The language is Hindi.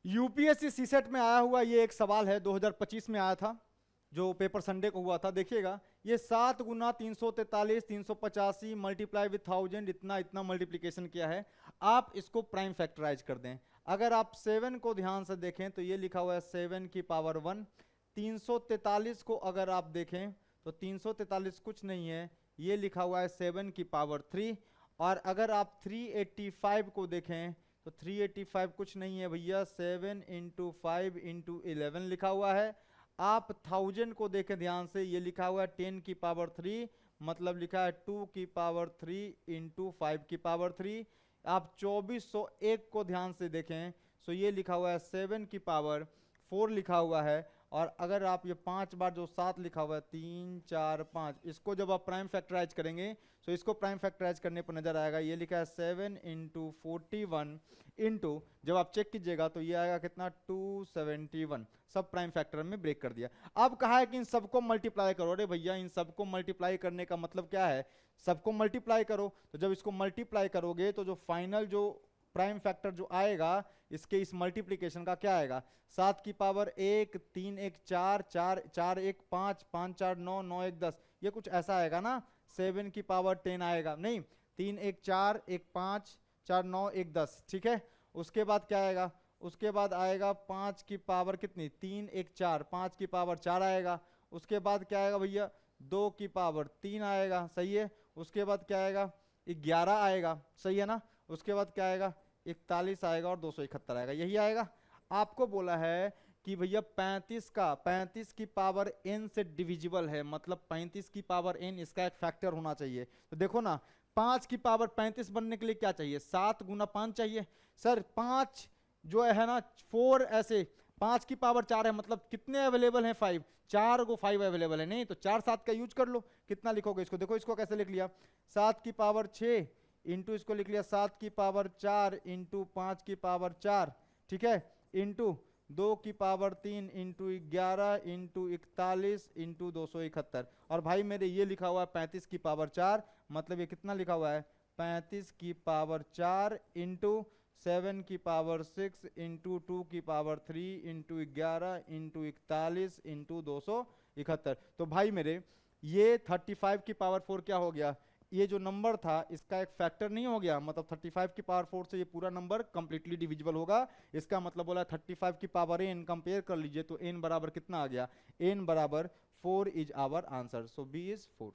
यूपीएससी सीसेट में आया हुआ ये एक सवाल है, 2025 में आया था, जो पेपर संडे को हुआ था। देखिएगा, ये 7 गुना 343 385 मल्टीप्लाई विथ 1000 इतना इतना मल्टीप्लीकेशन किया है। आप इसको प्राइम फैक्टराइज कर दें। अगर आप 7 को ध्यान से देखें तो ये लिखा हुआ है 7 की पावर 1। 343 को अगर आप देखें तो 343 कुछ नहीं है, ये लिखा हुआ है 7 की पावर 3। और अगर आप 385 को देखें तो 385 कुछ नहीं है भैया, 7 इंटू 5 इंटू 11 लिखा हुआ है। आप 1000 को देखें ध्यान से, ये लिखा हुआ है 10 की पावर 3, मतलब लिखा है 2 की पावर 3 इंटू 5 की पावर 3। आप 2401 को ध्यान से देखें तो ये लिखा हुआ है 7 की पावर 4 लिखा हुआ है। और अगर आप ये 5 बार जो 7 लिखा हुआ है 3 4 5, इसको जब आप प्राइम फैक्टराइज करेंगे तो इसको प्राइम फैक्टराइज करने पर नजर आएगा, ये लिखा है 7 इंटू 41 इंटू, जब आप चेक कीजिएगा तो ये आएगा कितना, 271। सब प्राइम फैक्टर में ब्रेक कर दिया। अब कहा है कि इन सबको मल्टीप्लाई करो। अरे भैया, इन सबको मल्टीप्लाई करने का मतलब क्या है, सबको मल्टीप्लाई करो। तो जब इसको मल्टीप्लाई करोगे तो जो फाइनल जो प्राइम फैक्टर जो आएगा इसके इस मल्टीप्लिकेशन का क्या आएगा, 7 की पावर 1, 3 1 4, 4 4 1 5, 5 4 9, 9 1 10, ये कुछ ऐसा आएगा ना। 7 की पावर 10 आएगा नहीं, 3 1 4 1 5 4 9 1 10, ठीक है। उसके बाद क्या आएगा, उसके बाद आएगा 5 की पावर कितनी, 3 1 4, 5 की पावर 4 आएगा। उसके बाद क्या आएगा भैया, 2 की पावर 3 आएगा, सही है। उसके बाद क्या आएगा, 11 आएगा, सही है ना। उसके बाद क्या आएगा, 41 आएगा और 271 आएगा, यही आएगा। आपको बोला है कि भैया 35 की पावर n से डिविजिबल है, मतलब 35 की पावर n इसका एक फैक्टर होना चाहिए। तो देखो ना, 5 की पावर 35 बनने के लिए क्या चाहिए, 7 गुना 5 चाहिए। सर 5 जो है ना 4 ऐसे, 5 की पावर 4 है, मतलब कितने अवेलेबल हैं, 5, 4 को 5 अवेलेबल है नहीं, तो 4 7 का यूज कर लो। कितना लिखोगे इसको, देखो इसको कैसे लिख लिया, 7 की पावर 6 इंटू इसको लिख लिया 7 की पावर 4 इंटू 5 की पावर 4, ठीक है, इंटू 2 की पावर 3 इंटू 11 इंटू 41 इंटू 271। और भाई मेरे ये लिखा हुआ है 35 की पावर 4, मतलब ये कितना लिखा हुआ है, 35 की पावर 4 इंटू 7 की पावर 6 इंटू 2 की पावर 3 इंटू 11 इंटू 41 इंटू 271। तो भाई मेरे ये 35 की पावर 4 क्या हो गया, ये जो नंबर था इसका एक फैक्टर नहीं हो गया, मतलब 35 की पावर 4 से ये पूरा नंबर कंप्लीटली डिविजिबल होगा। इसका मतलब बोला 35 की पावर n कंपेयर कर लीजिए तो n बराबर कितना आ गया, n बराबर 4 is our answer, so B is 4।